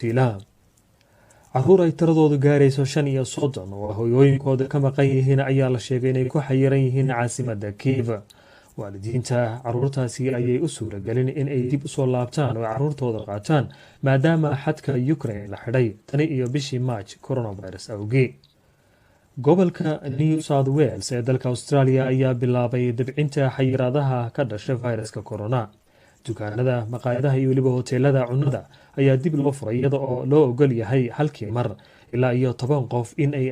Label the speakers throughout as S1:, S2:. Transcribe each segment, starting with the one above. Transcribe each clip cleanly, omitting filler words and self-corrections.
S1: tiilaha caruur ay tiradoodu gaarayso 35 oo hooyooyinkooda ka maqan yihiin ayaa la sheegay inay ku xayiran yihiin caasimadda Kiev. waalidiinta caruurtaasi ayay u suuragelin in ay dib usoo laabtaan oo caruurtooda qaataan maadaama xadka Ukraine la xidhay tani iyo bishii March coronavirus awgeed. gobolka New South Wales ee dalka Australia ayaa bilaabay dabcinta xayiraadaha ka dhashay fayraska corona. dukaanada, maqaayadaha iyo weliba hoteelada cunnada ayaa dib loo furay iyada oo loo ogol yahay halkii mar ilaa iyo 10 qof in ay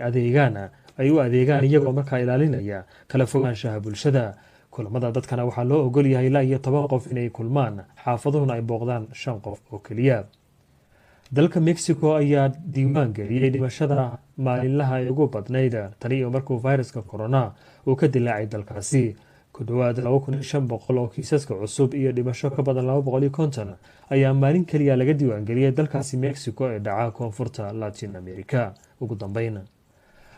S1: u adeegaan iyagoo markaa ilaalinaya kala fogaanshaha bulshada. kulamada dadkana waxaa loo ogol yahay ilaa iyo 10 qof inay kulmaan, xaafaduhuna ay booqdaan 5 qof oo keliya. dalka Mexico ayaa diiwaan geliyay dhimashada maalinlaha ugu badnayd tani iyo markuu fayraska corona uu ka dilaacay dalkaasi. ku dhawaad 2500 oo kiisaska cusub iyo dhimasho ka badan 250 ayaa maalin kaliya laga diiwaan geliyay dalkaasi Mexico ee dhaca koonfurta Latin America. ugu dambeyn,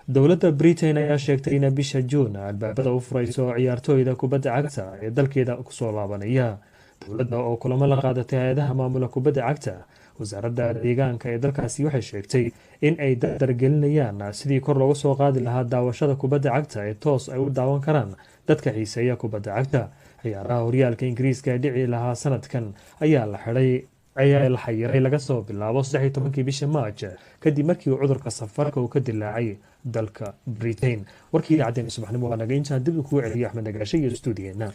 S1: dowladda Britain ayaa sheegtay in bisha June albaabada u furayso ciyaartooyda kubadda cagta ee dalkeeda kusoo laabanaya. dowladda oo kulamo la qaadatay hay'adaha maamula kubadda cagta, wasaaradda deegaanka ee dalkaasi waxay sheegtay in ay dardargelinayaan sidii kor loogu soo qaadi lahaa daawashada kubadda cagta ee toos ay u daawan karaan dadka xiiseeya kubadda cagta. ciyaaraha horyaalka Ingiriiska ee dhici lahaa sanadkan ayaa la xayiray laga soo bilaabo 13 bisha March kadib markii uu cudurka safarka uu ka dilaacay dalka Britain. warkii idaacadda subaxnimo waa naga inta dib u ku celiyo Axmed Nagaashay iyo stuudiyeena.